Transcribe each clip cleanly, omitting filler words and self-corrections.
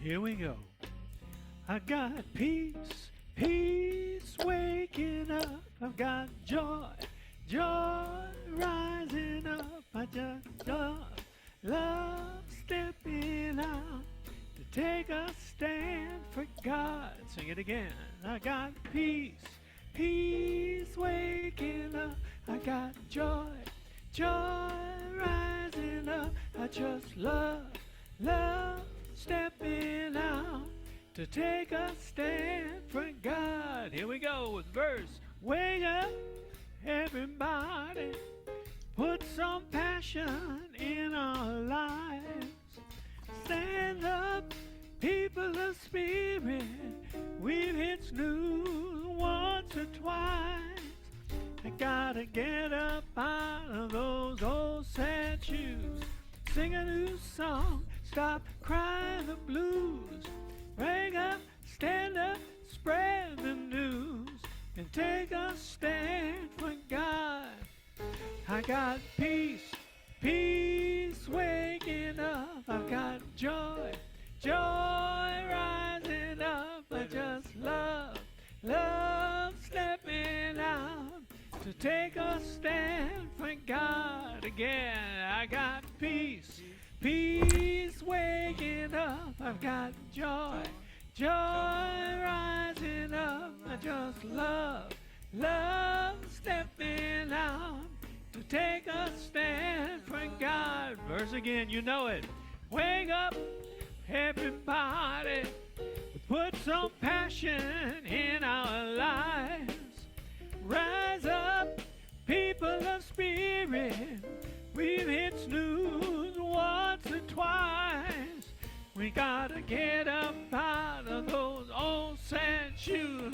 Here we go. I got peace, peace waking up. I've got joy, joy rising up. I just love stepping out to take a stand for God. Sing it again. I got peace, peace waking up. I got joy, joy rising up. I just love stepping out to take a stand for God. Here we go with verse. Wake up, everybody. Put some passion in our lives. Stand up, people of spirit. We've hit snooze once or twice. I gotta get up out of those old sad shoes. Sing a new song, stop crying the blues. Wake up, stand up, spread the news, and take a stand for God. I got peace, peace waking up. I've got joy, joy rising up. I just love stepping out to take a stand for God again. I got peace, peace waking up. I've got joy, joy rising up. I just love stepping out to take a stand for God. Verse again, you know it. Wake up, everybody. Put some passion in our lives. Rise up, people of spirit. We've hit snooze once or twice. We gotta get up out of those old sad shoes.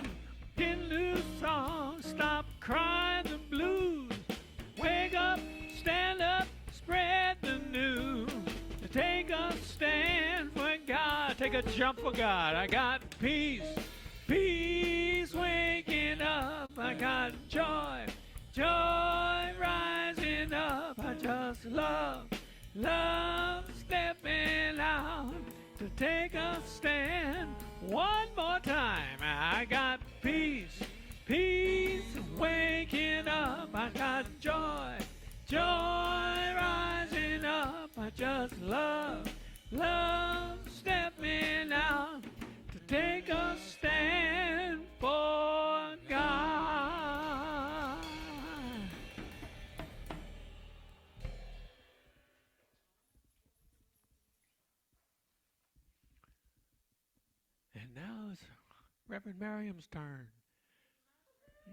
Get a new song, stop crying the blues. Wake up, stand up, spread the news. Take a stand for God. Take a jump for God. I got peace, peace waking up. I got joy, joy rising up. I just love stepping out to take a stand. One more time. I got peace, peace waking up. I got joy, joy rising up. I just love stepping out to take a stand for God. And now it's Reverend Maryum's turn.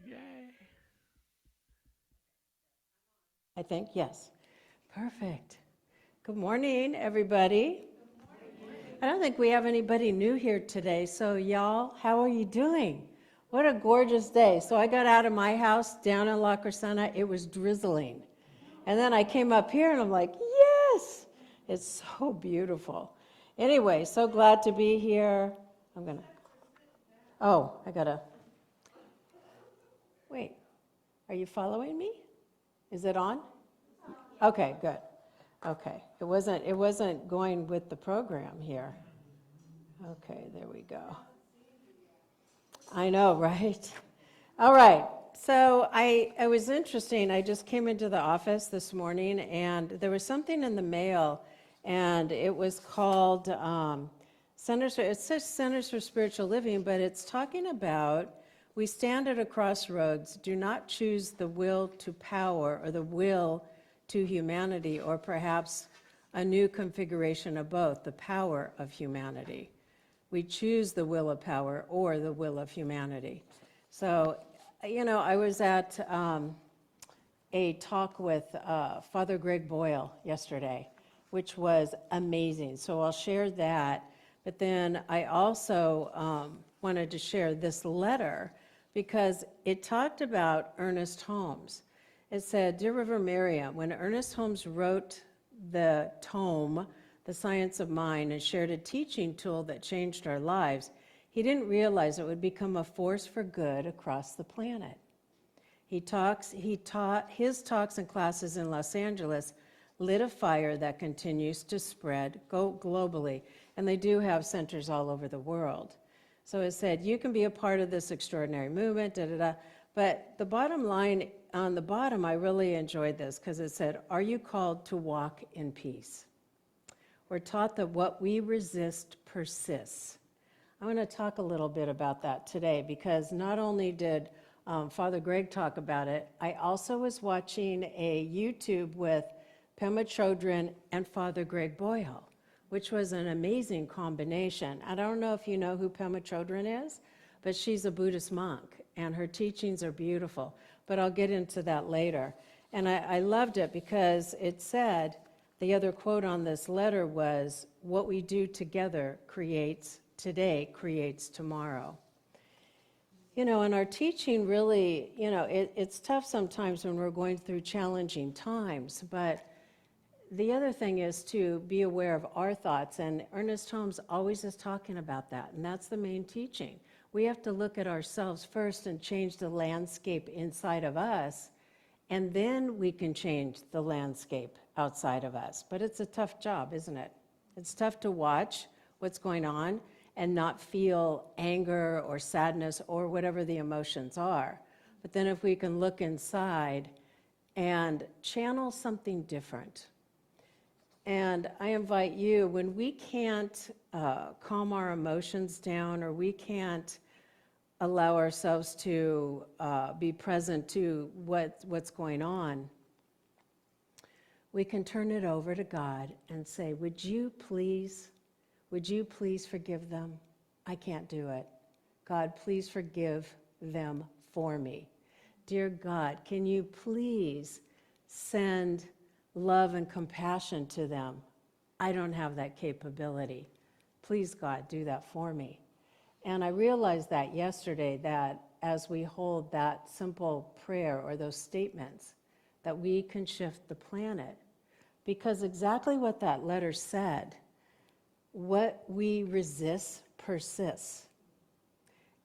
Yay. I think, yes. Perfect. Good morning, everybody. I don't think we have anybody new here today, so y'all, how are you doing? What a gorgeous day. So I got out of my house down in La Crescenta, it was drizzling. And then I came up here and I'm like, yes, it's so beautiful. Anyway, so glad to be here. Wait, are you following me? Is it on? Okay, good. Okay, it wasn't going with the program here. Okay, there we go. I know, right? All right, so it was interesting. I just came into the office this morning, and there was something in the mail, and it was called it says Centers for Spiritual Living, but it's talking about we stand at a crossroads. Do not choose the will to power or the will to humanity, or perhaps a new configuration of both, the power of humanity. We choose the will of power or the will of humanity. So, I was at a talk with Father Greg Boyle yesterday, which was amazing. So I'll share that. But then I also wanted to share this letter because it talked about Ernest Holmes. It said, Dear Reverend Maryum, when Ernest Holmes wrote the tome, The Science of Mind, and shared a teaching tool that changed our lives, he didn't realize it would become a force for good across the planet. His talks and classes in Los Angeles lit a fire that continues to spread globally. And they do have centers all over the world. So it said, you can be a part of this extraordinary movement, da da da. But the bottom line, on the bottom, I really enjoyed this because it said, are you called to walk in peace? We're taught that what we resist persists. I'm going to talk a little bit about that today because not only did Father Greg talk about it, I also was watching a YouTube with Pema Chodron and Father Greg Boyle, which was an amazing combination. I don't know if you know who Pema Chodron is, but she's a Buddhist monk, and her teachings are beautiful. But I'll get into that later. And I loved it because it said, the other quote on this letter was, what we do together today creates tomorrow. You know, and our teaching really, you know, it's tough sometimes when we're going through challenging times, but the other thing is to be aware of our thoughts, and Ernest Holmes always is talking about that, and that's the main teaching. We have to look at ourselves first and change the landscape inside of us, and then we can change the landscape outside of us. But it's a tough job, isn't it? It's tough to watch what's going on and not feel anger or sadness or whatever the emotions are. But then if we can look inside and channel something different. And I invite you, when we can't calm our emotions down, or we can't allow ourselves to be present to what's going on, we can turn it over to God and say, would you please forgive them? I can't do it. God, please forgive them for me. Dear God, can you please send love and compassion to them? I don't have that capability. Please, God, do that for me. And I realized that yesterday, that as we hold that simple prayer or those statements, that we can shift the planet. Because exactly what that letter said, what we resist persists.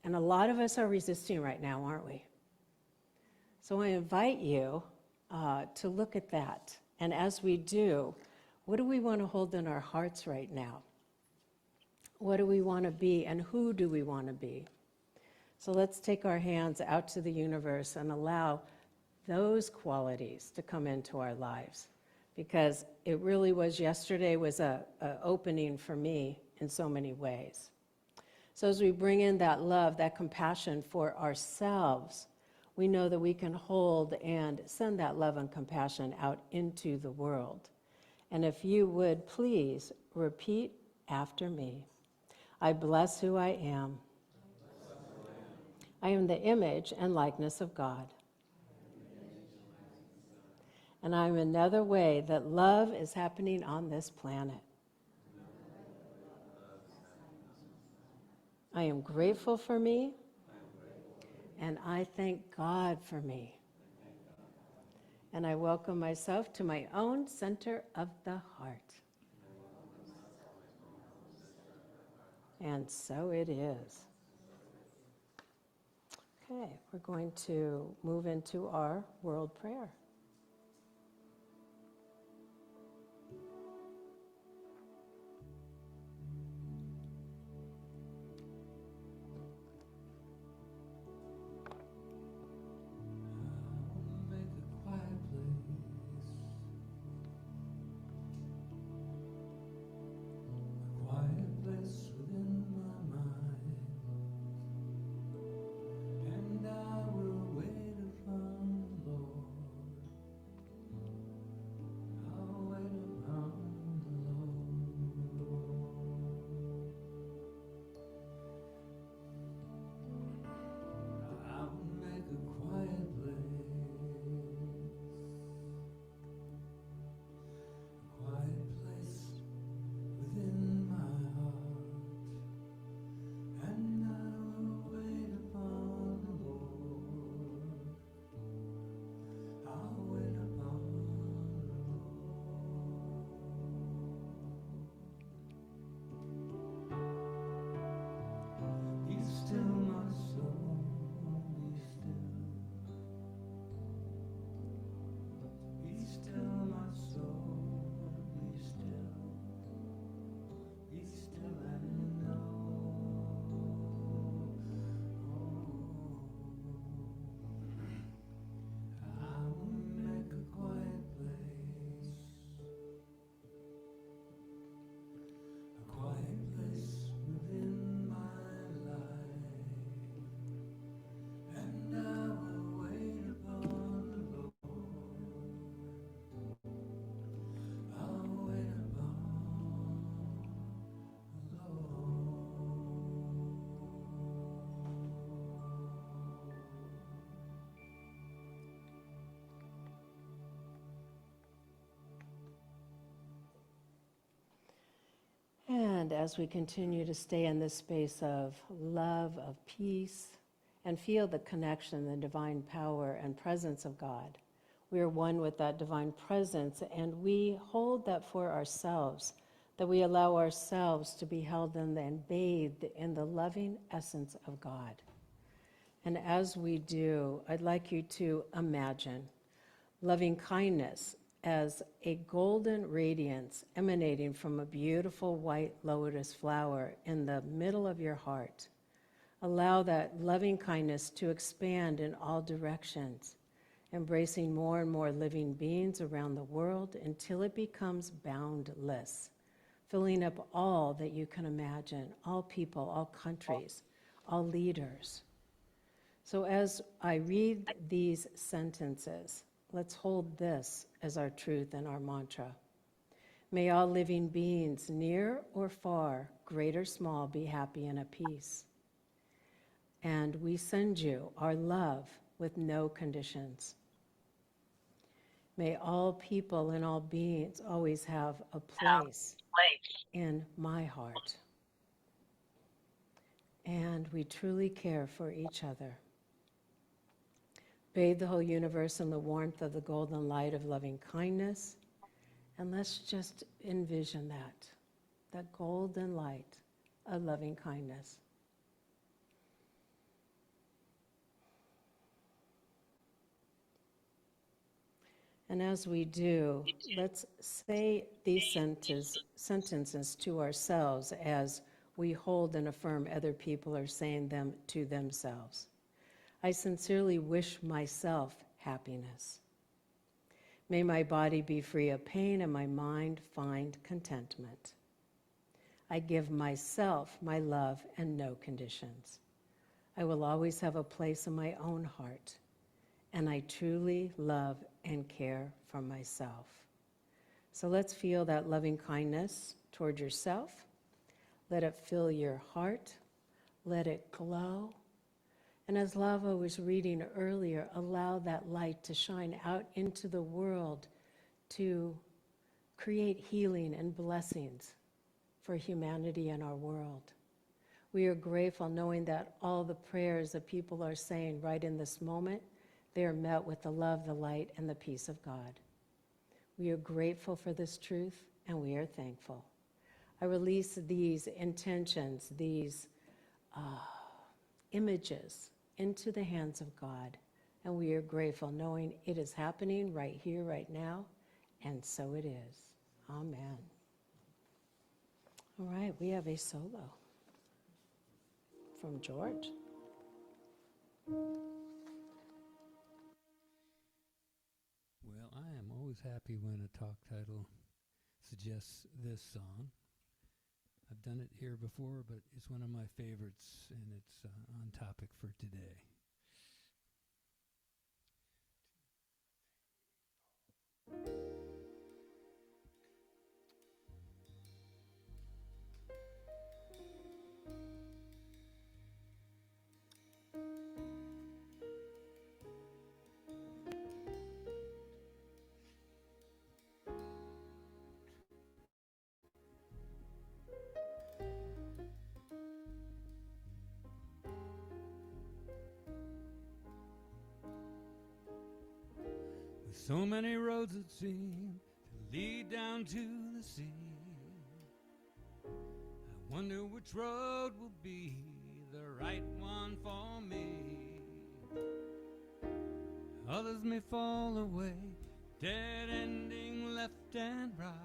And a lot of us are resisting right now, aren't we? So I invite you to look at that. And as we do, what do we want to hold in our hearts right now? What do we want to be, and who do we want to be? So let's take our hands out to the universe and allow those qualities to come into our lives. Because it really was, yesterday was a opening for me in so many ways. So as we bring in that love, that compassion for ourselves, we know that we can hold and send that love and compassion out into the world. And if you would please repeat after me. I bless who I am. I am the image and likeness of God. And I'm another way that love is happening on this planet. I am grateful for me, and I thank God for me. And I welcome myself to my own center of the heart. And so it is. Okay, we're going to move into our world prayer. And as we continue to stay in this space of love, of peace, and feel the connection, the divine power and presence of God, we are one with that divine presence, and we hold that for ourselves, that we allow ourselves to be held in and bathed in the loving essence of God. And as we do, I'd like you to imagine loving kindness as a golden radiance emanating from a beautiful white lotus flower in the middle of your heart. Allow that loving kindness to expand in all directions, embracing more and more living beings around the world until it becomes boundless, filling up all that you can imagine, all people, all countries, all leaders. So as I read these sentences, let's hold this as our truth and our mantra. May all living beings, near or far, great or small, be happy and at peace. And we send you our love with no conditions. May all people and all beings always have a place in my heart. And we truly care for each other. Bathe the whole universe in the warmth of the golden light of loving kindness. And let's just envision that golden light of loving kindness. And as we do, let's say these sentences to ourselves as we hold and affirm other people are saying them to themselves. I sincerely wish myself happiness. May my body be free of pain and my mind find contentment. I give myself my love and no conditions. I will always have a place in my own heart, and I truly love and care for myself. So let's feel that loving kindness toward yourself. Let it fill your heart. Let it glow. And as Lava was reading earlier, allow that light to shine out into the world to create healing and blessings for humanity and our world. We are grateful knowing that all the prayers that people are saying right in this moment, they are met with the love, the light, and the peace of God. We are grateful for this truth, and we are thankful. I release these intentions, these images into the hands of God, and we are grateful knowing it is happening right here, right now, and so it is. Amen. All right, we have a solo from George. Well, I am always happy when a talk title suggests this song. I've done it here before, but it's one of my favorites, and it's on topic for today. With so many roads that seem to lead down to the sea, I wonder which road will be the right one for me. Others may fall away, dead ending left and right.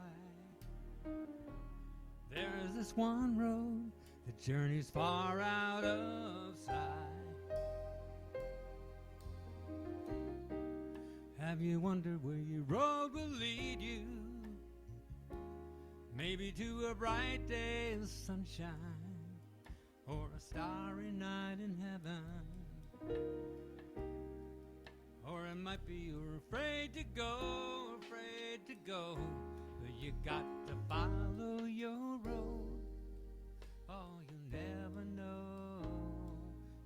There is this one road that journeys far out of sight. Have you wondered where your road will lead you? Maybe to a bright day of sunshine, or a starry night in heaven. Or it might be you're afraid to go, but you got to follow your road. Oh, you never know,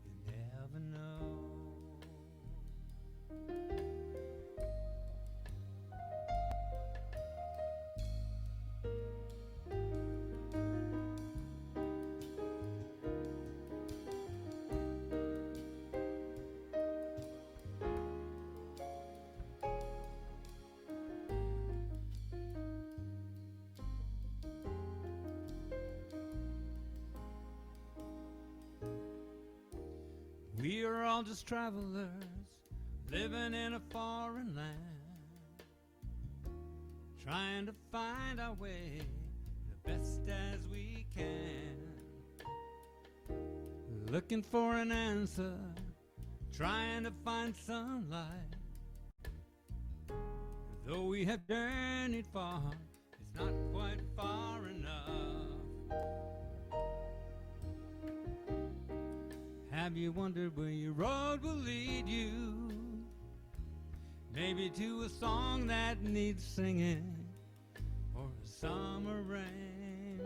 you never know. We are all just travelers living in a foreign land, trying to find our way the best as we can, looking for an answer, trying to find some light. Though we have journeyed far, it's not quite far enough. Have you wondered where your road will lead you? Maybe to a song that needs singing, or a summer rain.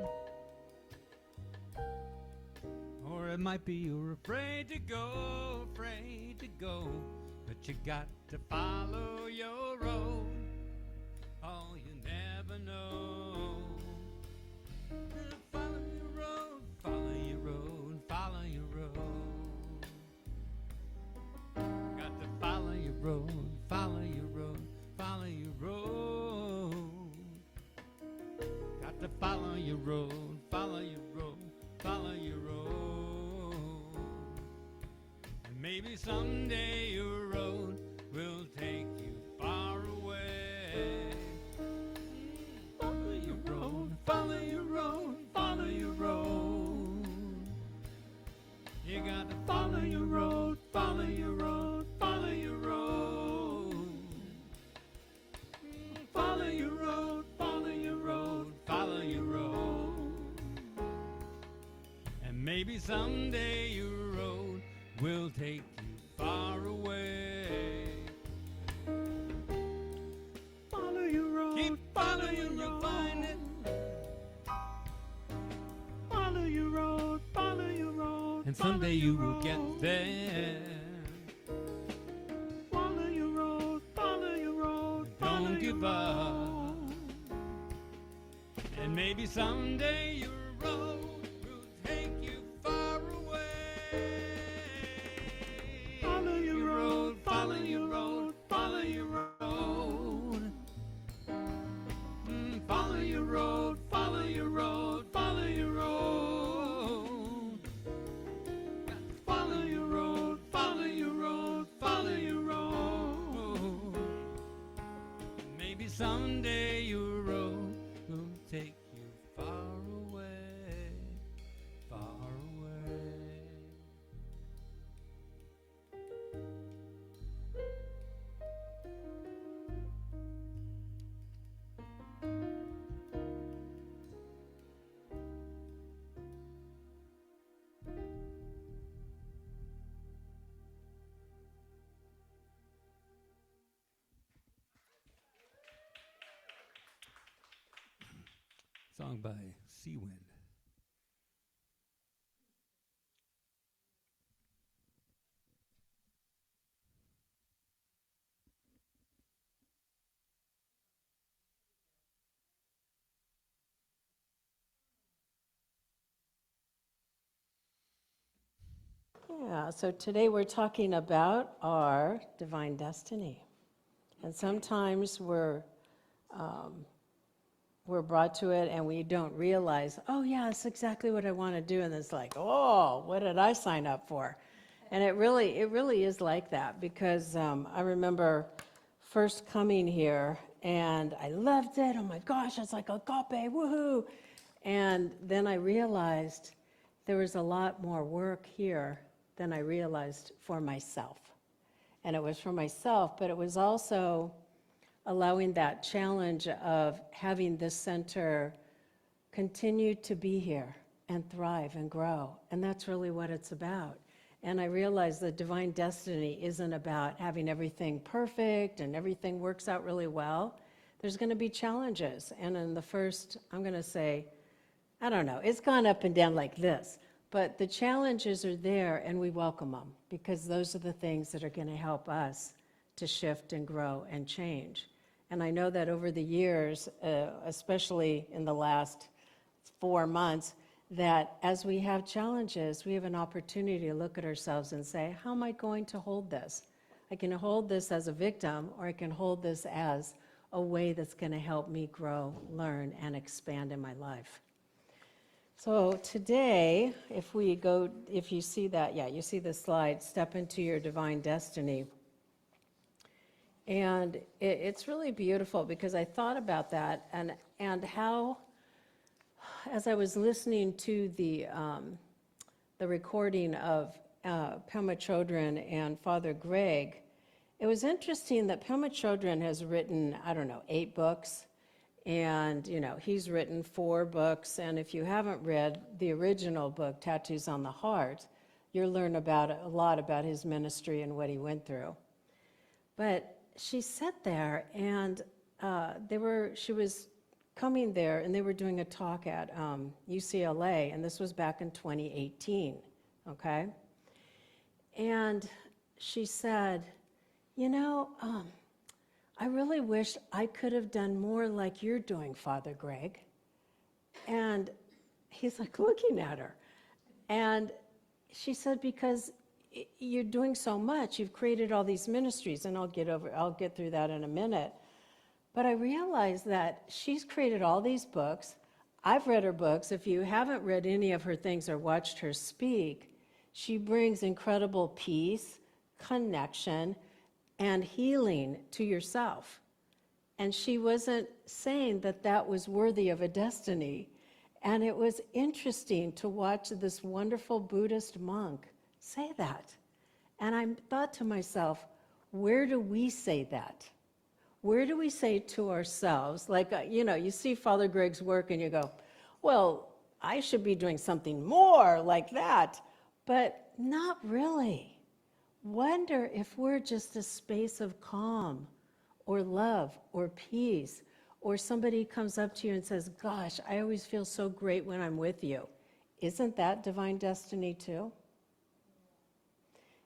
Or it might be you're afraid to go, but you got to follow your road. Oh, you never know. Follow your road, follow your road, follow your road. Got to follow your road, follow your road, follow your road. Got to follow your road, follow your road, follow your road. And maybe someday your road will take you far away. Follow your road, follow your road, follow your road. You got to follow your road, follow your road, follow your road. Follow your road, follow your road, follow your road. And maybe someday your road will take you far away. Follow your road, keep following, you'll find it. Follow your road, follow your road, and someday you will get there. Follow your road, follow your road, don't give up. And maybe someday your road will take you far away. Follow your road, follow your road, follow your road. Follow your road, follow your road, follow your road. Follow your road, follow your road, follow your road. Maybe someday your road will take you far away, far away. Song by Seawind. Yeah, so today we're talking about our divine destiny. And sometimes we're brought to it and we don't realize, oh yeah, that's exactly what I want to do. And it's like, oh, what did I sign up for? And it really is like that, because I remember first coming here and I loved it. Oh my gosh, it's like agape, woohoo. And then I realized there was a lot more work here than I realized for myself. And it was for myself, but it was also allowing that challenge of having this center continue to be here and thrive and grow. And that's really what it's about. And I realized that divine destiny isn't about having everything perfect and everything works out really well. There's going to be challenges. And in the first, I'm going to say, I don't know, it's gone up and down like this. But the challenges are there and we welcome them, because those are the things that are going to help us to shift and grow and change. And I know that over the years, especially in the last 4 months, that as we have challenges, we have an opportunity to look at ourselves and say, how am I going to hold this? I can hold this as a victim, or I can hold this as a way that's going to help me grow, learn, and expand in my life. So today, if you see that, yeah, you see the slide, Step into Your Divine Destiny. And it's really beautiful because I thought about that and how, as I was listening to the recording of Pema Chodron and Father Greg, it was interesting that Pema Chodron has written, 8 books. And, he's written 4 books. And if you haven't read the original book, Tattoos on the Heart, you'll learn a lot about his ministry and what he went through. But she sat there, and she was coming there, and they were doing a talk at UCLA, and this was back in 2018, okay? And she said, I really wish I could have done more like you're doing, Father Greg. And he's like looking at her. And she said, because you're doing so much, you've created all these ministries, and I'll get through that in a minute. But I realized that she's created all these books. I've read her books. If you haven't read any of her things or watched her speak, she brings incredible peace, connection, and healing to yourself. And she wasn't saying that that was worthy of a destiny. And it was interesting to watch this wonderful Buddhist monk say that. And I thought to myself, where do we say that? Where do we say to ourselves, like, you see Father Greg's work and you go, well, I should be doing something more like that. But not really. Wonder if we're just a space of calm or love or peace, or somebody comes up to you and says, gosh, I always feel so great when I'm with you. Isn't that divine destiny too?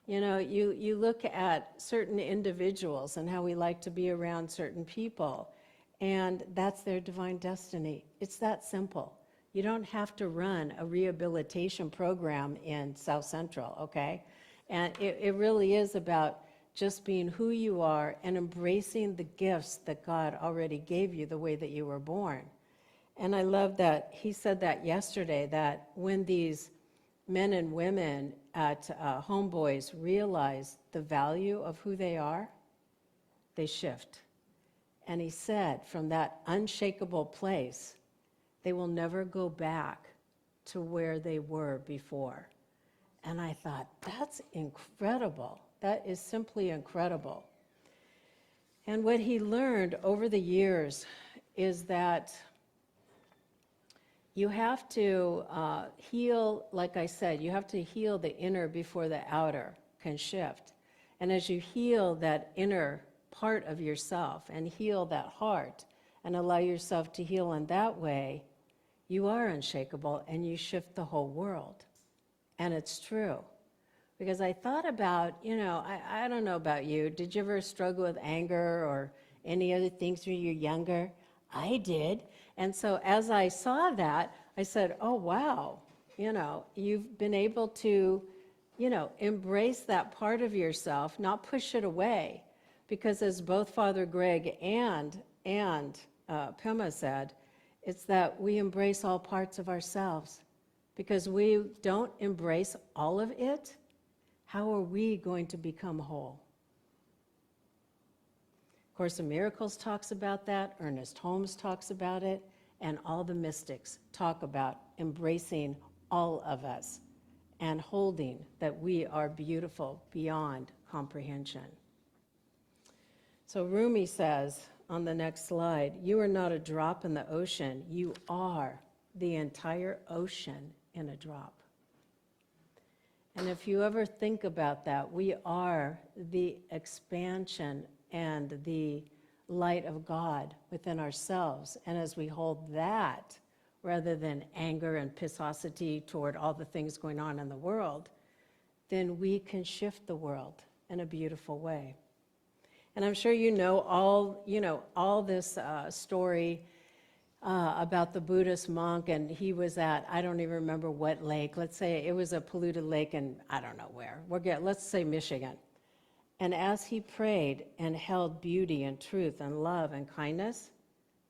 You look at certain individuals and how we like to be around certain people, and that's their divine destiny. It's that simple. You don't have to run a rehabilitation program in South Central, okay? And it really is about just being who you are and embracing the gifts that God already gave you the way that you were born. And I love that he said that yesterday, that when these men and women at Homeboys realize the value of who they are, they shift. And he said, from that unshakable place, they will never go back to where they were before. And I thought, that's incredible. That is simply incredible. And what he learned over the years is that you have to heal, like I said, you have to heal the inner before the outer can shift. And as you heal that inner part of yourself and heal that heart and allow yourself to heal in that way, you are unshakable and you shift the whole world. And it's true. Because I thought about, I don't know about you. Did you ever struggle with anger or any other things when you were younger? I did. And so as I saw that, I said, oh, wow. You've been able to, embrace that part of yourself, not push it away. Because as both Father Greg and Pema said, it's that we embrace all parts of ourselves. Because we don't embrace all of it, how are we going to become whole? Course in Miracles talks about that, Ernest Holmes talks about it, and all the mystics talk about embracing all of us and holding that we are beautiful beyond comprehension. So Rumi says on the next slide, you are not a drop in the ocean, you are the entire ocean in a drop. And if you ever think about that, we are the expansion and the light of God within ourselves. And as we hold that, rather than anger and pissosity toward all the things going on in the world, then we can shift the world in a beautiful way. And I'm sure all this story about the Buddhist monk, and he was at, I don't even remember what lake. Let's say it was a polluted lake in, I don't know where. Let's say Michigan. And as he prayed and held beauty and truth and love and kindness,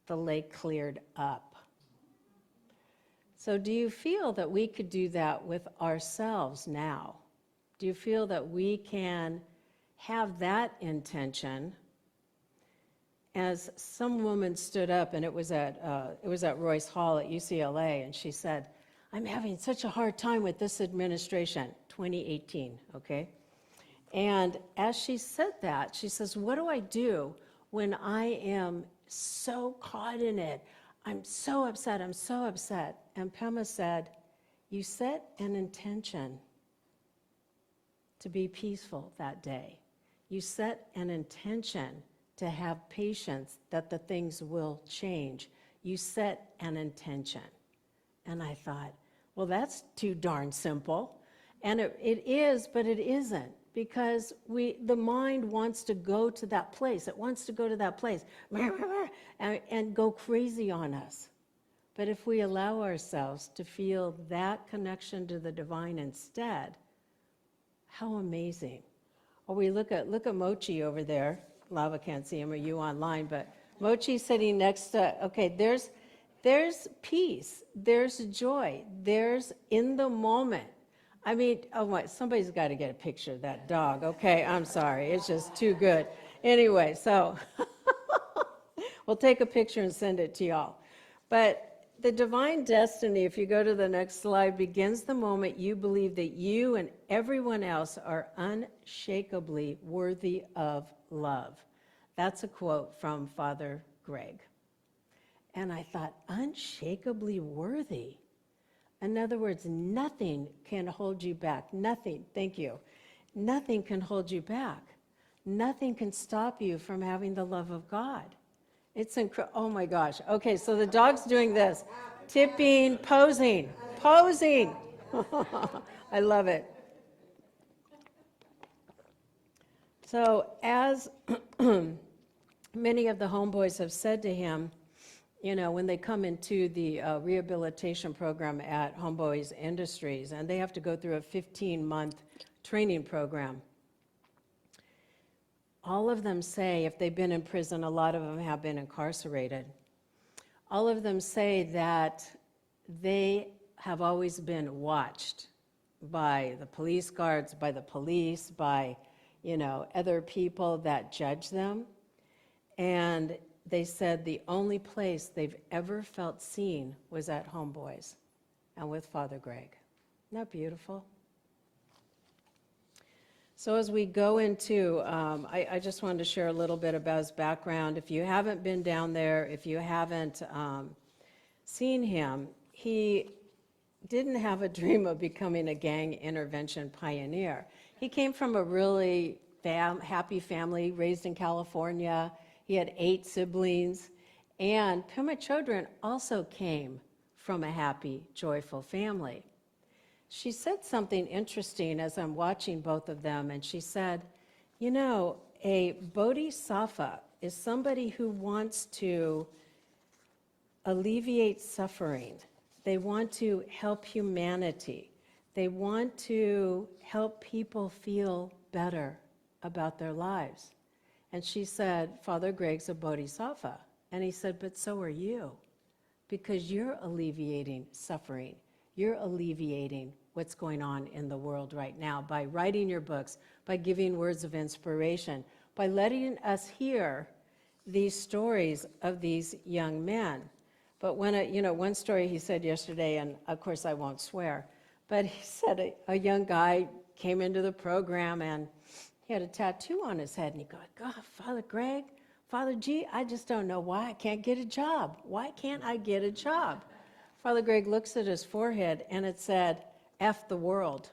the lake cleared up. So do you feel that we could do that with ourselves now? Do you feel that we can have that intention? As some woman stood up, and it was at Royce Hall at UCLA, and she said, "I'm having such a hard time with this administration," 2018, okay? And as she said that, she says, "What do I do when I am so caught in it? I'm so upset, I'm so upset." And Pema said, "You set an intention to be peaceful that day. You set an intention to have patience that the things will change. You set an intention." And I thought, well, that's too darn simple. And it is, but it isn't, because the mind wants to go to that place. It wants to go to that place and go crazy on us. But if we allow ourselves to feel that connection to the divine instead, how amazing. Or we look at Mochi over there. Lava can't see him or you online, but Mochi's sitting next to, okay, there's peace, there's joy, there's in the moment. I mean, oh my, somebody's got to get a picture of that dog. Okay, I'm sorry, it's just too good. Anyway, so we'll take a picture and send it to y'all. But the divine destiny, if you go to the next slide, begins the moment you believe that you and everyone else are unshakably worthy of love. That's a quote from Father Greg. And I thought, unshakably worthy. In other words, nothing can hold you back. Nothing, thank you. Nothing can hold you back. Nothing can stop you from having the love of God. It's incredible. Oh my gosh. Okay, so the dog's doing this. Tipping, posing. I love it. So as many of the homeboys have said to him, you know, when they come into the rehabilitation program at Homeboys Industries, and they have to go through a 15-month training program, all of them say, if they've been in prison, a lot of them have been incarcerated, all of them say that they have always been watched by the police guards, by the police, by, you know, other people that judge them. And they said the only place they've ever felt seen was at Homeboys and with Father Greg. Isn't that beautiful? So as we go into, I just wanted to share a little bit about his background. If you haven't been down there, if you haven't seen him, he didn't have a dream of becoming a gang intervention pioneer. He came from a really happy family, raised in California. He had 8 siblings. And Pema Chodron also came from a happy, joyful family. She said something interesting as I'm watching both of them, and she said, you know, a bodhisattva is somebody who wants to alleviate suffering. They want to help humanity. They want to help people feel better about their lives. And she said, Father Greg's a bodhisattva. And he said, but so are you, because you're alleviating suffering. You're alleviating what's going on in the world right now by writing your books, by giving words of inspiration, by letting us hear these stories of these young men. But when, one story he said yesterday, and of course I won't swear, but he said a young guy came into the program and he had a tattoo on his head, and he goes, God, Father Greg, Father G, I just don't know why I can't get a job. Why can't I get a job? Father Greg looks at his forehead, and it said, F the world.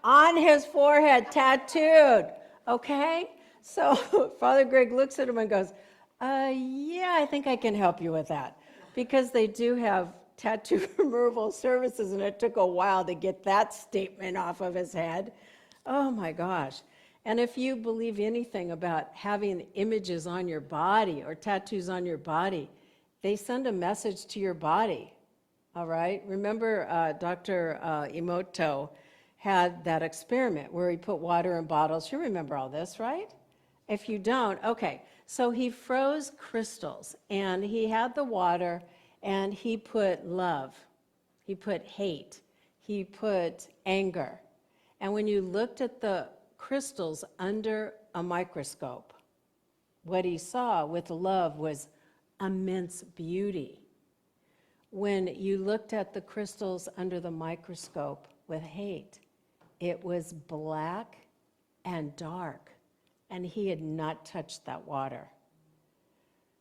On his forehead, tattooed, okay? So Father Greg looks at him and goes, yeah, I think I can help you with that. Because they do have tattoo removal services, and it took a while to get that statement off of his head. Oh my gosh. And if you believe anything about having images on your body or tattoos on your body, they send a message to your body, all right? Remember Dr. Emoto had that experiment where he put water in bottles. You remember all this, right? If you don't, okay. So he froze crystals, and he had the water, And he put love, he put hate, he put anger. And when you looked at the crystals under a microscope, what he saw with love was immense beauty. When you looked at the crystals under the microscope with hate, it was black and dark, and he had not touched that water.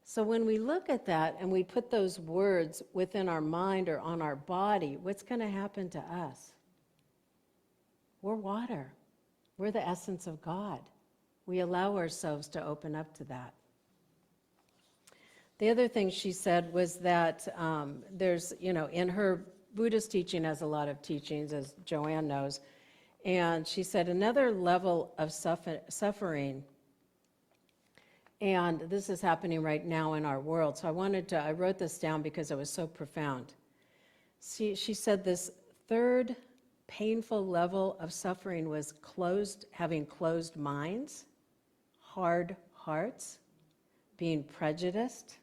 So when we look at that and we put those words within our mind or on our body, what's going to happen to us? We're water. We're the essence of God. We allow ourselves to open up to that. The other thing she said was that there's, in her Buddhist teaching has a lot of teachings, as Joanne knows, and she said another level of suffering, and this is happening right now in our world, so I wrote this down because it was so profound. She said this third painful level of suffering was having closed minds, hard hearts, being prejudiced,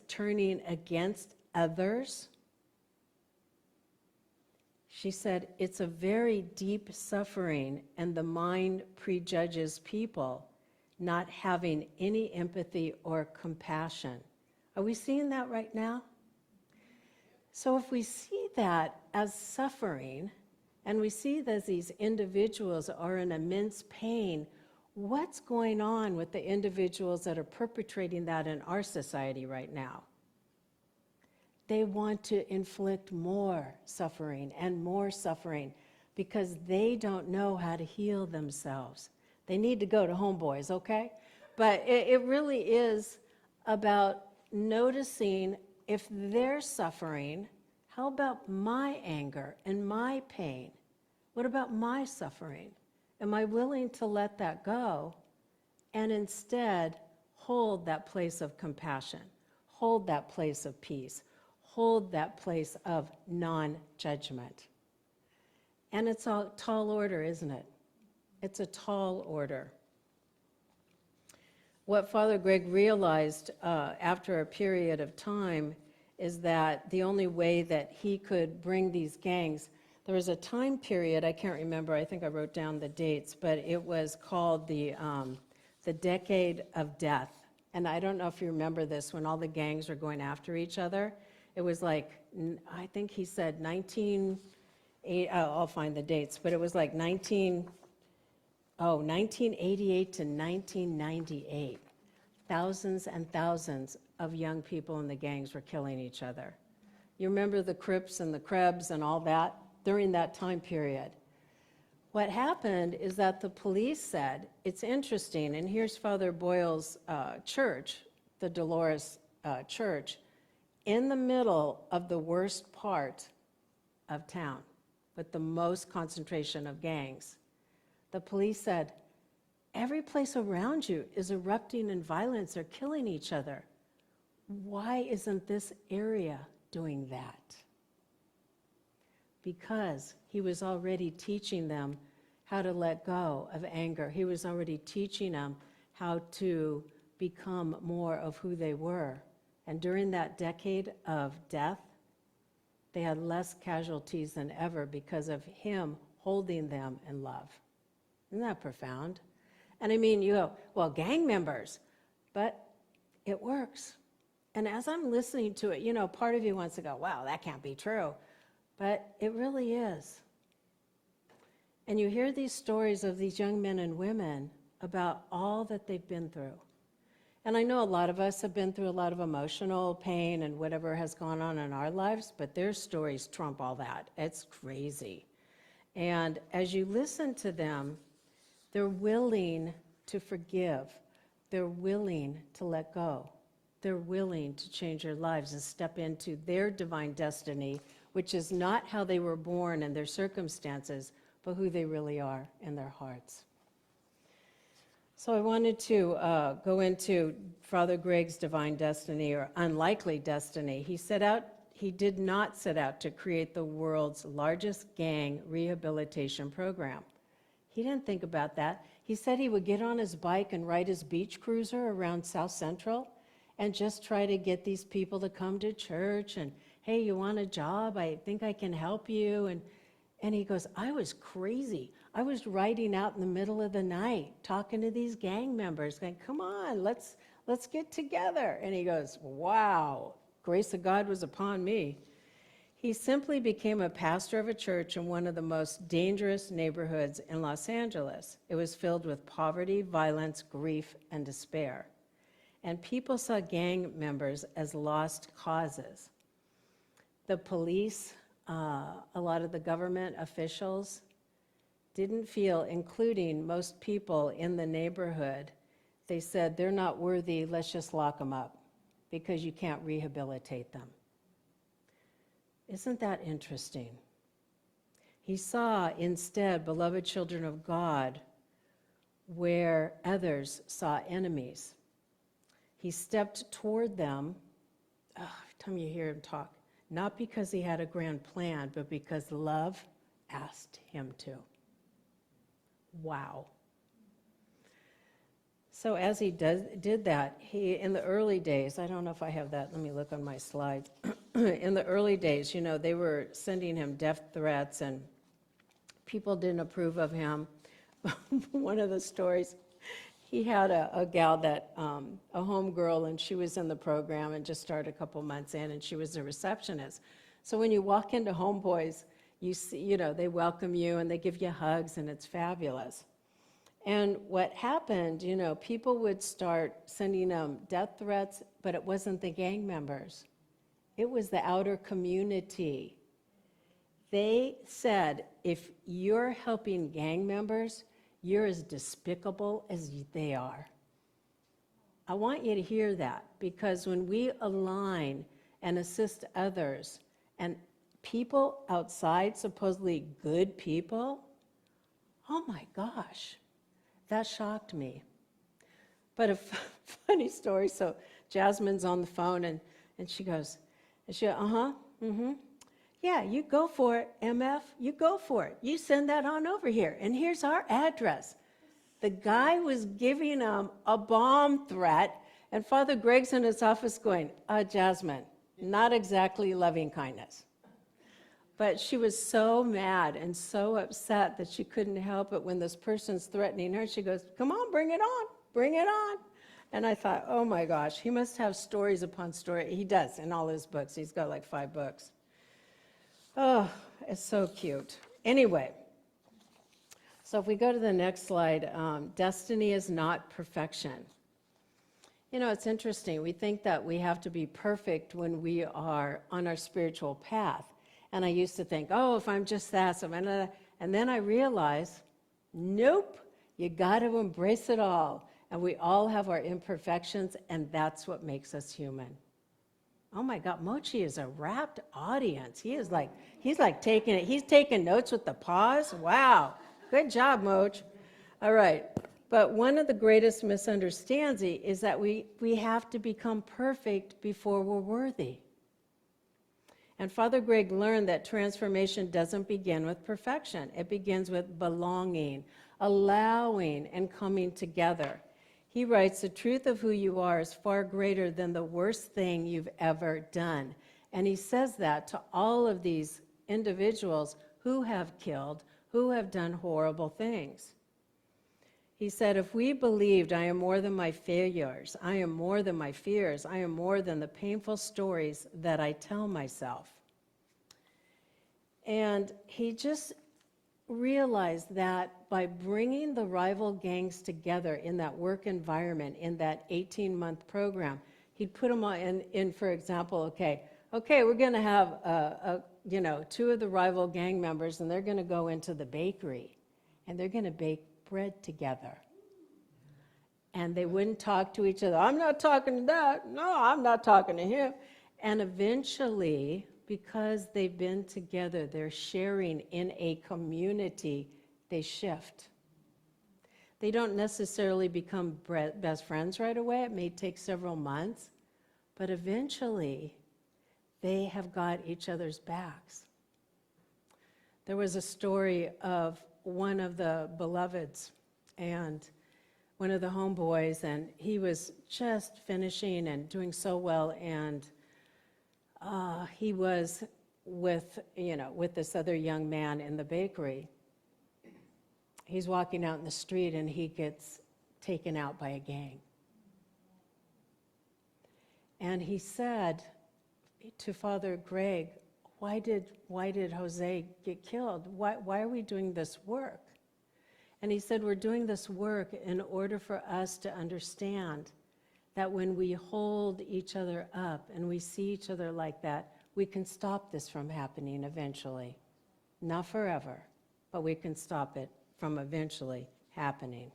turning against others. She said it's a very deep suffering, and the mind prejudges people, not having any empathy or compassion. Are we seeing that right now? So if we see that as suffering, and we see that these individuals are in immense pain, what's going on with the individuals that are perpetrating that in our society right now? They want to inflict more suffering because they don't know how to heal themselves. They need to go to homeboys, okay? But it really is about noticing if they're suffering, how about my anger and my pain? What about my suffering? Am I willing to let that go and instead hold that place of compassion, hold that place of peace, hold that place of non-judgment? And it's a tall order, isn't it? It's a tall order. What Father Greg realized after a period of time is that the only way that he could bring these gangs, there was a time period, I can't remember, I think I wrote down the dates, but it was called the Decade of Death. And I don't know if you remember this, when all the gangs were going after each other. It was like, I think he said I'll find the dates, but it was like 1988 to 1998. Thousands and thousands of young people in the gangs were killing each other. You remember the Crips and the Krebs and all that during that time period. What happened is that the police said, it's interesting, and here's Father Boyle's church, the Dolores Church, in the middle of the worst part of town, with the most concentration of gangs. The police said, every place around you is erupting in violence. They're killing each other. Why isn't this area doing that? Because he was already teaching them how to let go of anger. He was already teaching them how to become more of who they were. And during that decade of death, they had less casualties than ever because of him holding them in love. Isn't that profound? And I mean, you go, well, gang members, but it works. And as I'm listening to it, part of you wants to go, wow, that can't be true. But it really is. And you hear these stories of these young men and women about all that they've been through. And I know a lot of us have been through a lot of emotional pain and whatever has gone on in our lives, but their stories trump all that. It's crazy. And as you listen to them, they're willing to forgive. They're willing to let go. They're willing to change their lives and step into their divine destiny, which is not how they were born and their circumstances, but who they really are in their hearts. So I wanted to go into Father Greg's divine destiny, or unlikely destiny. He did not set out to create the world's largest gang rehabilitation program. He didn't think about that. He said he would get on his bike and ride his beach cruiser around South Central, and just try to get these people to come to church and, hey, you want a job? I think I can help you. And he goes, I was crazy. I was riding out in the middle of the night talking to these gang members, going, come on, let's get together. And he goes, wow, grace of God was upon me. He simply became a pastor of a church in one of the most dangerous neighborhoods in Los Angeles. It was filled with poverty, violence, grief, and despair. And people saw gang members as lost causes. The police, a lot of the government officials didn't feel, including most people in the neighborhood, they said, they're not worthy, let's just lock them up because you can't rehabilitate them. Isn't that interesting? He saw instead beloved children of God where others saw enemies. He stepped toward them, every time you hear him talk, not because he had a grand plan, but because love asked him to. Wow. So as he did that, in the early days, I don't know if I have that, let me look on my slides. In the early days, they were sending him death threats and people didn't approve of him. One of the stories, he had a gal that, a homegirl, and she was in the program and just started a couple months in, and she was a receptionist. So when you walk into Homeboys, you see, they welcome you and they give you hugs and it's fabulous. And what happened, people would start sending them death threats, but it wasn't the gang members. It was the outer community. They said, if you're helping gang members, you're as despicable as they are. I want you to hear that, because when we align and assist others, and people outside, supposedly good people, oh my gosh, that shocked me. But a funny story, so Jasmine's on the phone and she goes, yeah, you go for it, MF, you go for it. You send that on over here, and here's our address. The guy was giving him a bomb threat, and Father Greg's in his office going, Jasmine, not exactly loving kindness. But she was so mad and so upset that she couldn't help it when this person's threatening her. She goes, come on, bring it on, bring it on. And I thought, oh my gosh, he must have stories upon story. He does in all his books. He's got like 5 books. Oh, it's so cute. Anyway, so if we go to the next slide, destiny is not perfection. It's interesting. We think that we have to be perfect when we are on our spiritual path. And I used to think, if I'm just that, and then I realized, nope, you got to embrace it all. And we all have our imperfections, and that's what makes us human. Oh my God, Mochi is a rapt audience. He's taking it. He's taking notes with the pause. Wow, good job, Moch. All right, but one of the greatest misunderstandings is that we have to become perfect before we're worthy. And Father Greg learned that transformation doesn't begin with perfection. It begins with belonging, allowing, and coming together. He writes, the truth of who you are is far greater than the worst thing you've ever done. And he says that to all of these individuals who have killed, who have done horrible things. He said, if we believed I am more than my failures, I am more than my fears, I am more than the painful stories that I tell myself. And he just realized that by bringing the rival gangs together in that work environment, in that 18-month program, he'd put them in, for example, okay, we're going to have 2 of the rival gang members, and they're going to go into the bakery, and they're going to bake bread together. And they wouldn't talk to each other. I'm not talking to that. No, I'm not talking to him. And eventually, because they've been together, they're sharing in a community, they shift. They don't necessarily become best friends right away. It may take several months, but eventually they have got each other's backs. There was a story of one of the beloveds, and one of the homeboys, and he was just finishing and doing so well, and he was with this other young man in the bakery. He's walking out in the street, and he gets taken out by a gang. And he said to Father Greg, why did Jose get killed? Why are we doing this work? And he said, we're doing this work in order for us to understand that when we hold each other up and we see each other like that, we can stop this from happening eventually. Not forever, but we can stop it from eventually happening.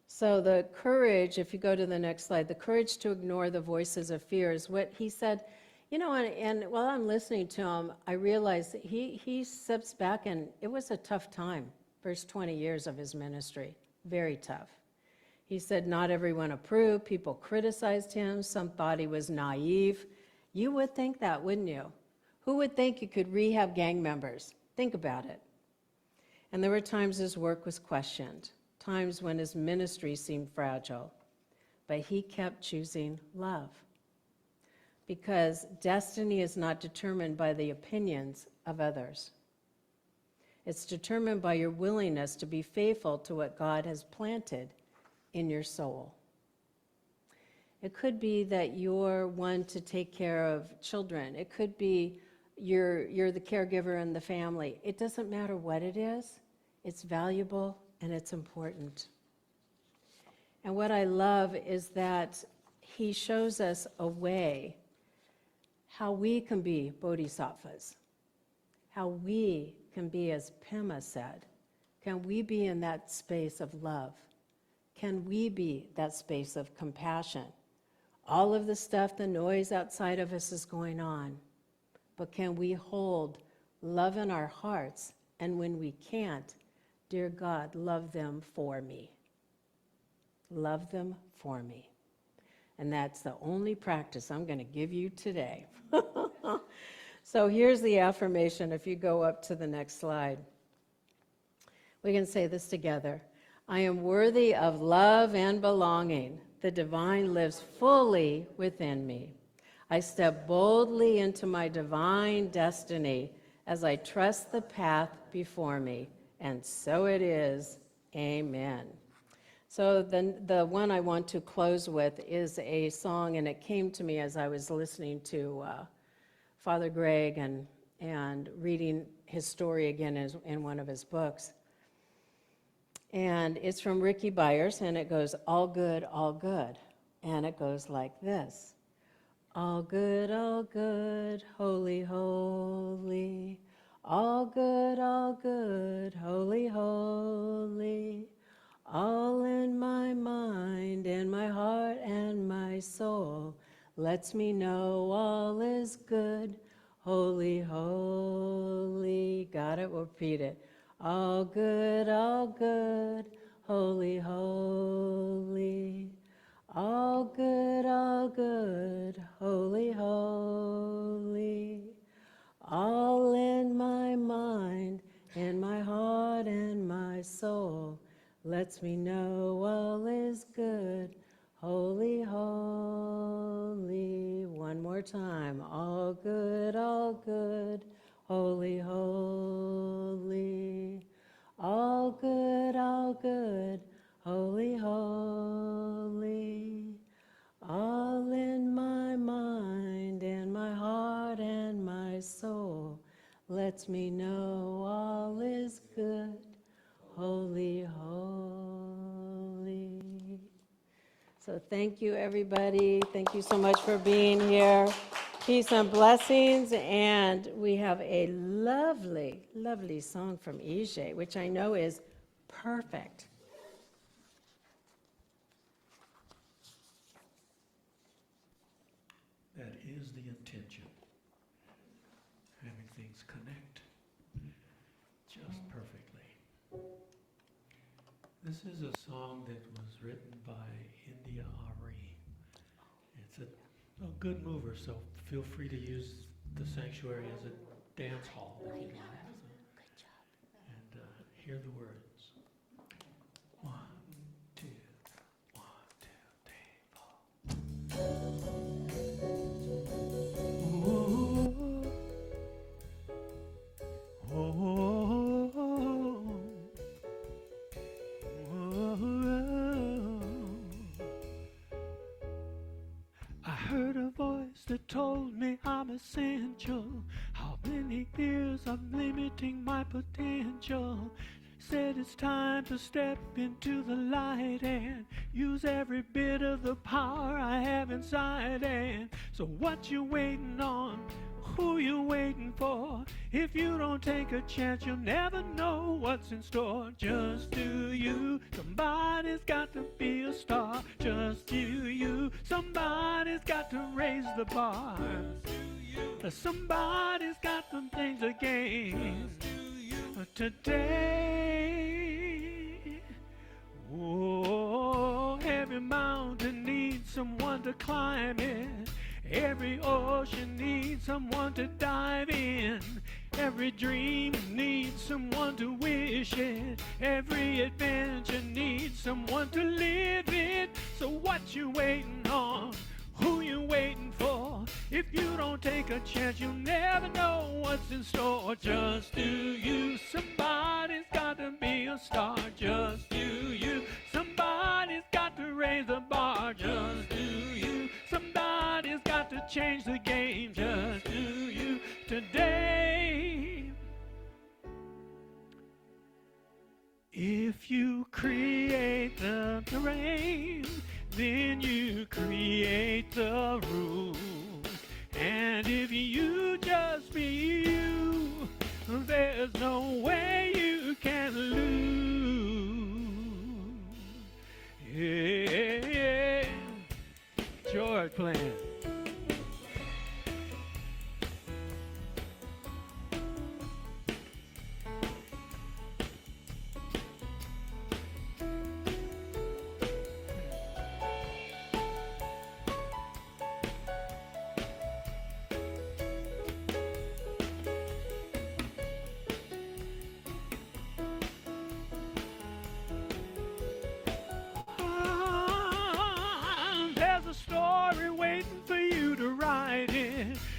So the courage, if you go to the next slide, the courage to ignore the voices of fear is what he said. And while I'm listening to him, I realized that he steps back, and it was a tough time, first 20 years of his ministry, very tough. He said not everyone approved, people criticized him, some thought he was naive. You would think that, wouldn't you? Who would think you could rehab gang members? Think about it. And there were times his work was questioned, times when his ministry seemed fragile, but he kept choosing love. Because destiny is not determined by the opinions of others. It's determined by your willingness to be faithful to what God has planted in your soul. It could be that you're one to take care of children. It could be you're the caregiver in the family. It doesn't matter what it is. It's valuable and it's important. And what I love is that he shows us a way how we can be bodhisattvas, how we can be, as Pema said, can we be in that space of love? Can we be that space of compassion? All of the stuff, the noise outside of us is going on, but can we hold love in our hearts? And when we can't, dear God, love them for me. Love them for me. And that's the only practice I'm going to give you today. So here's the affirmation. If you go up to the next slide, we can say this together. I am worthy of love and belonging. The divine lives fully within me. I step boldly into my divine destiny as I trust the path before me. And so it is. Amen. So the one I want to close with is a song, and it came to me as I was listening to Father Greg and reading his story again in one of his books. And it's from Ricky Byers, and it goes, all good, and it goes like this. All good, holy, holy. All good, holy, holy. All in my mind and my heart and my soul lets me know all is good, holy, holy. Got it? We'll repeat it. All good, holy, holy. All good, holy, holy. All in my mind, in my heart and my soul, lets me know all is good, holy, holy. One more time. All good, holy, holy. All good, holy, holy. All in my mind and my heart and my soul lets me know all is good, holy, holy. So thank you, everybody. Thank you so much for being here. Peace and blessings. And we have a lovely, lovely song from Ije, which I know is perfect. That is the intention. Having things connect just perfectly. This is a song that was written by India Ari. It's a good mover, so feel free to use the sanctuary as a dance hall if you'd like. So, and hear the words. 1, that told me I'm essential. How many years I'm limiting my potential. Said it's time to step into the light and use every bit of the power I have inside. And so what you waiting on? Who you waiting for? If you don't take a chance, you'll never know what's in store. Just do you. Somebody's got to be a star. Just do you. Somebody's got to raise the bar. Somebody's got to change the game today. Oh, every mountain needs someone to climb it. Every ocean needs someone to dive in. Every dream needs someone to wish it. Every adventure needs someone to live it. So what you waiting on? Who you waiting for? If you don't take a chance, you'll never know what's in store. Just do you. Somebody's got to be a star. Just do you. Somebody's got to raise the bar. Just do you. Somebody's got to change the game. Just do you today. If you create the rain, then you create the rules. And if you just be you, there's no way you can lose. Yeah. George playing.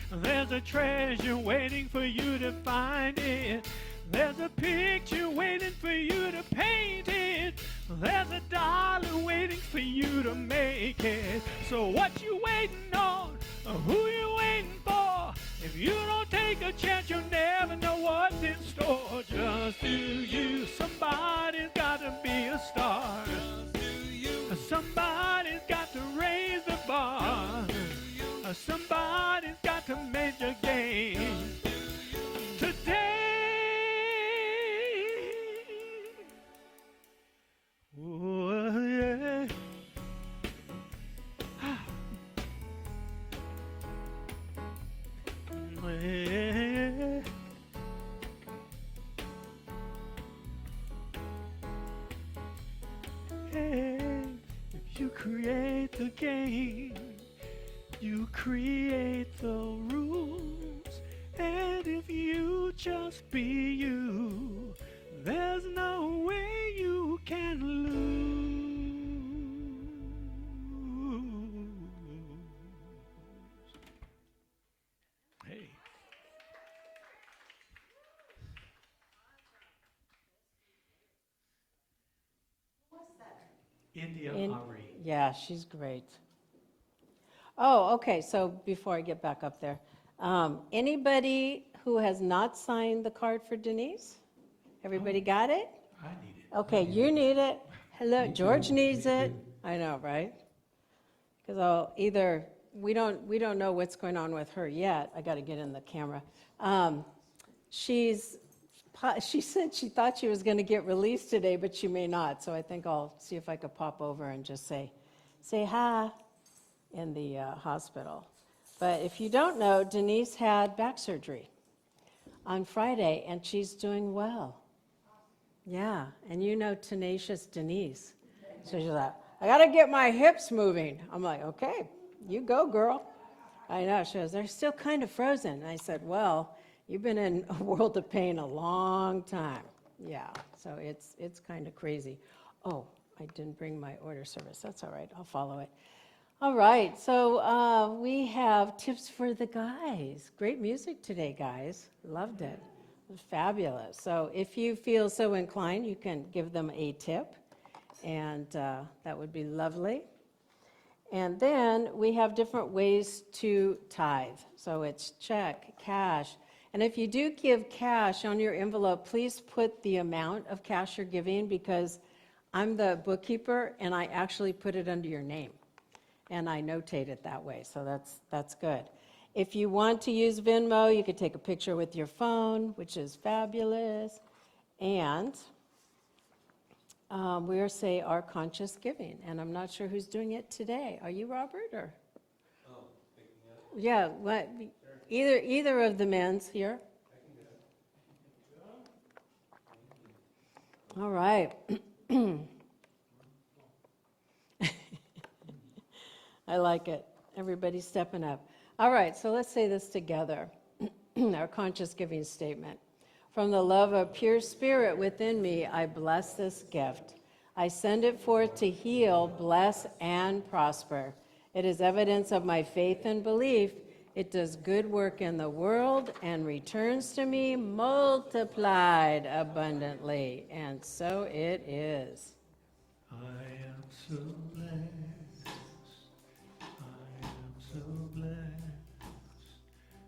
There's a treasure waiting for you to find it. There's a picture waiting for you to paint it. There's a dollar waiting for you to make it. So what you waiting on? Who you waiting for? If you don't take a chance, you'll never know what's in store. Just do you. Somebody's got to be a star. Somebody's got to raise the bar. Somebody's got to make a game today. Oh, yeah. Yeah. Hey, if you create the game, you create the rules, and if you just be you, there's no way you can lose. Hey. India Ari. Yeah, she's great. Oh, okay, so before I get back up there, anybody who has not signed the card for Denise? Everybody got it? I need it. Okay, you need it. Hello, George needs it. I know, right? Because I'll either, we don't know what's going on with her yet. I got to get in the camera. She said she thought she was going to get released today, but she may not. So I think I'll see if I could pop over and just say hi in the hospital. But if you don't know, Denise had back surgery on Friday, and she's doing well. Yeah, and you know Tenacious Denise. So she's like, I got to get my hips moving. I'm like, okay, you go, girl. I know. She goes, they're still kind of frozen. And I said, well, you've been in a world of pain a long time. Yeah, so it's kind of crazy. Oh, I didn't bring my order service. That's all right. I'll follow it. All right, so we have tips for the guys. Great music today, guys. Loved it. It was fabulous. So if you feel so inclined, you can give them a tip, and that would be lovely. And then we have different ways to tithe. So it's check, cash. And if you do give cash on your envelope, please put the amount of cash you're giving, because I'm the bookkeeper and I actually put it under your name. And I notate it that way, so that's good. If you want to use Venmo, you could take a picture with your phone, which is fabulous. And we are say our conscious giving, and I'm not sure who's doing it today. Are you, Robert, or? Oh, picking up. Yeah, what? Sure. Either of the men's here. I can do it. All right. I like it. Everybody's stepping up. All right, so let's say this together. Our conscious giving statement. From the love of pure spirit within me, I bless this gift. I send it forth to heal, bless, and prosper. It is evidence of my faith and belief. It does good work in the world and returns to me multiplied abundantly. And so it is. I am so blessed. I am so blessed.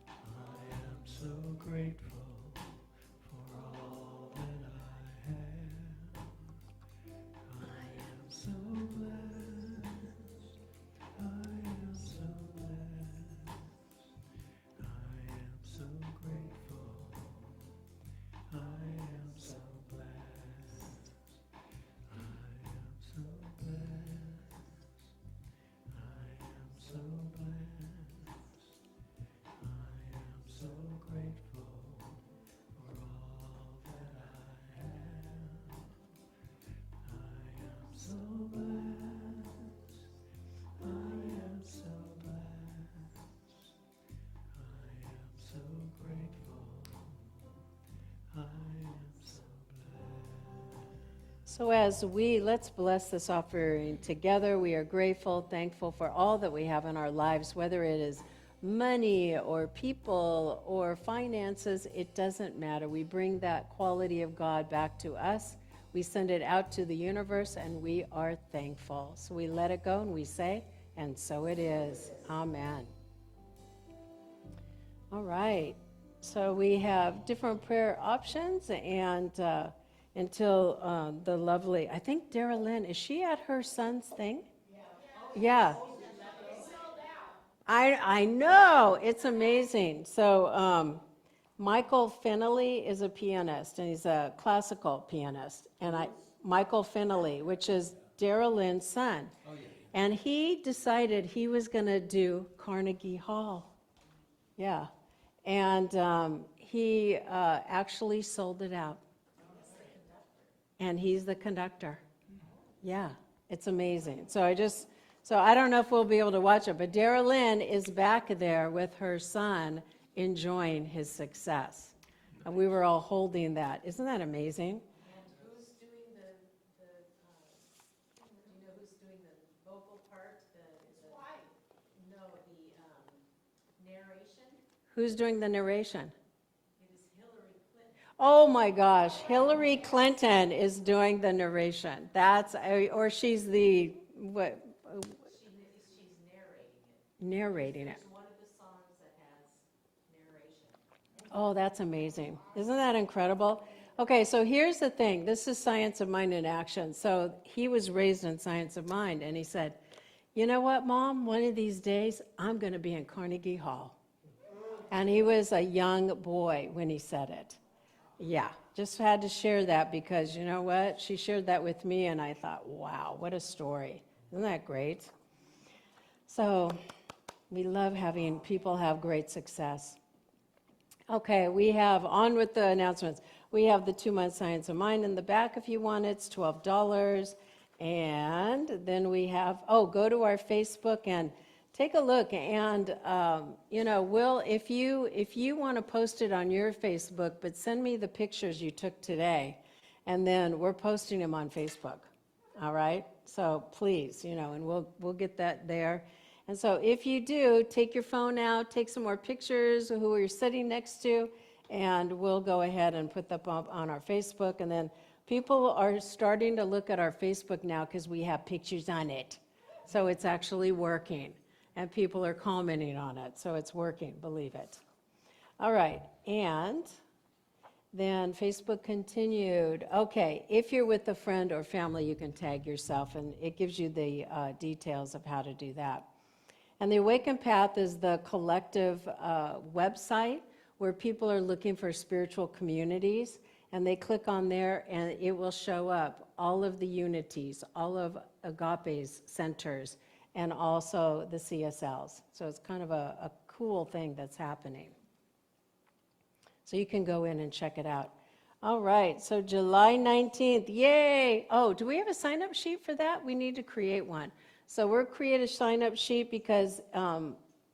I am so grateful for all that I have. I am so blessed. I am so blessed. I am so grateful. I am so blessed. I am so blessed. I am so blessed. I am so grateful for all that I have. I am so blessed. I am so blessed. I am so grateful. I am so blessed. So let's bless this offering together. We are grateful, thankful for all that we have in our lives, whether it is money or people or finances, it doesn't matter. We bring that quality of God back to us. We send it out to the universe, and we are thankful. So we let it go and we say, and so it is. Amen. All right. So we have different prayer options, and until the lovely, I think Dara Lynn, is she at her son's thing? Yeah. I know, it's amazing. So Michael Finley is a pianist, and he's a classical pianist. And Michael Finley, which is Dara Lynn's son. Oh, yeah. And he decided he was going to do Carnegie Hall. Yeah. And he actually sold it out. And he's the conductor. Yeah, it's amazing. So I don't know if we'll be able to watch it, but Dara Lynn is back there with her son enjoying his success. And we were all holding that. Isn't that amazing? And who's doing do you know who's doing the vocal part? The narration? Who's doing the narration? It is Hillary Clinton. Oh my gosh, Hillary Clinton is doing the narration. Or she's the, what? She's narrating it. Narrating it. It's one of the songs that has narration. Oh, that's amazing. Isn't that incredible? Okay, so here's the thing. This is Science of Mind in Action. So he was raised in Science of Mind, and he said, you know what, Mom? One of these days, I'm going to be in Carnegie Hall. And he was a young boy when he said it. Yeah, just had to share that because you know what? She shared that with me, and I thought, wow, what a story. Isn't that great? So we love having people have great success. Okay, we have, on with the announcements. We have the 2-month Science of Mind in the back if you want it. It's $12. And then we have, go to our Facebook and take a look. And, Will, if you want to post it on your Facebook, but send me the pictures you took today, and then we're posting them on Facebook. All right? So please, and we'll get that there. And so if you do, take your phone out, take some more pictures of who you're sitting next to, and we'll go ahead and put them up on our Facebook. And then people are starting to look at our Facebook now because we have pictures on it. So it's actually working, and people are commenting on it, so it's working, believe it. All right, and then Facebook continued. Okay, if you're with a friend or family, you can tag yourself, and it gives you the details of how to do that. And the Awakened Path is the collective website where people are looking for spiritual communities, and they click on there, and it will show up all of the unities, all of Agape's centers, and also the CSLs. So it's kind of a cool thing that's happening. So you can go in and check it out. All right, so July 19th, yay! Oh, do we have a sign-up sheet for that? We need to create one. So we'll create a sign-up sheet because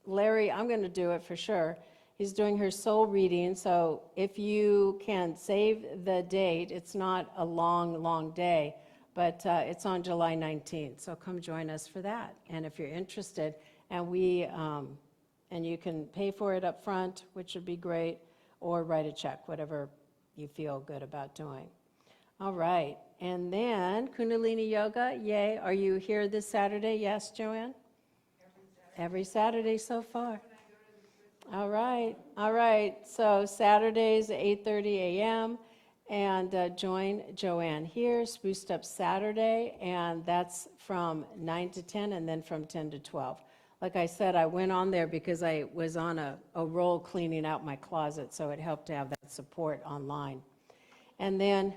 Larry, I'm going to do it for sure. He's doing her soul reading, so if you can save the date, it's not a long, long day, but it's on July 19th, so come join us for that. And if you're interested, and you can pay for it up front, which would be great, or write a check, whatever you feel good about doing. All right, and then Kundalini Yoga, yay. Are you here this Saturday? Yes, Joanne? Every Saturday so far. All right. So Saturdays, 8:30 a.m., and join Joanne here, Spruced Up Saturday, and that's from 9 to 10, and then from 10 to 12. Like I said, I went on there because I was on a roll cleaning out my closet, so it helped to have that support online. And then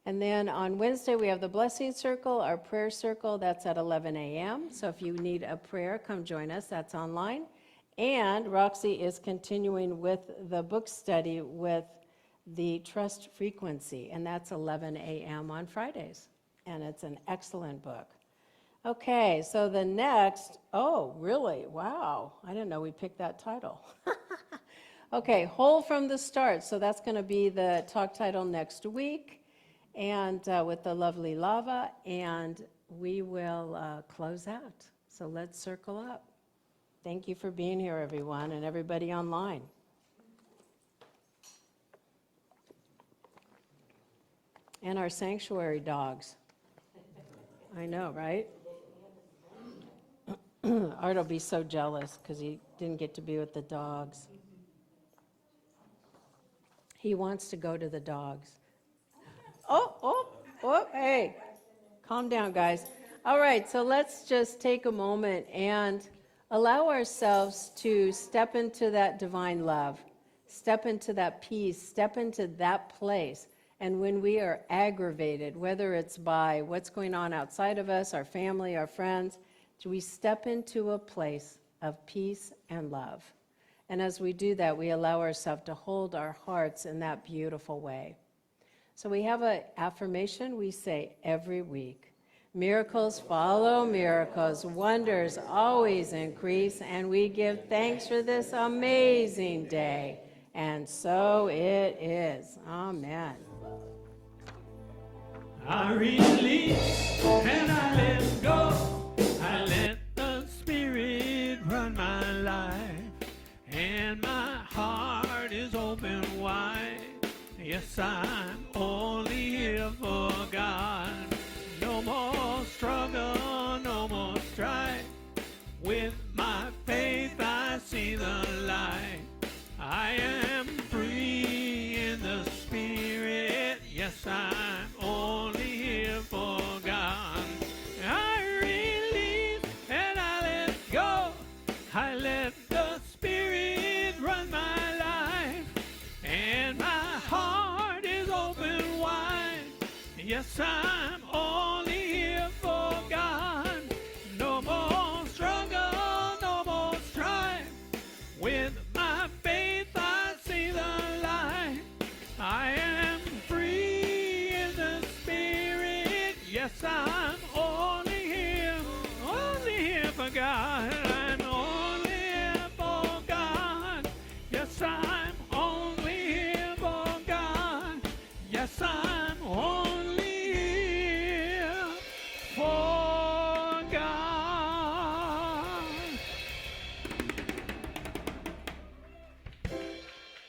on Wednesday, we have the Blessing Circle, our prayer circle, that's at 11 a.m. So if you need a prayer, come join us, that's online. And Roxy is continuing with the book study with the Trust Frequency, and that's 11 a.m. on Fridays. And it's an excellent book. Okay, so the next, oh, really? Wow. I didn't know we picked that title. Okay, Whole from the Start. So that's going to be the talk title next week, and with the lovely Lava, and we will close out. So let's circle up. Thank you for being here, everyone, and everybody online. And our sanctuary dogs. I know, right? Art will be so jealous because he didn't get to be with the dogs. He wants to go to the dogs. Oh, hey. Calm down, guys. All right, so let's just take a moment and allow ourselves to step into that divine love, step into that peace, step into that place. And when we are aggravated, whether it's by what's going on outside of us, our family, our friends, do we step into a place of peace and love? And as we do that, we allow ourselves to hold our hearts in that beautiful way. So we have an affirmation we say every week. Miracles follow miracles, wonders always increase, and we give thanks for this amazing day. And so it is. Amen. I release and I let go. I let the Spirit run my life, and my heart is open wide. Yes, I'm only here for God. No more struggle, no more strife. With my faith I see the light. I am free in the Spirit. Yes, I'm only here for God. I release and I let go. I let the Spirit run my life, and my heart is open wide. Yes, I'm only here for God. No more struggle, no more strife. With my faith I see the light. I am free in the Spirit. Yes, I'm only here for God.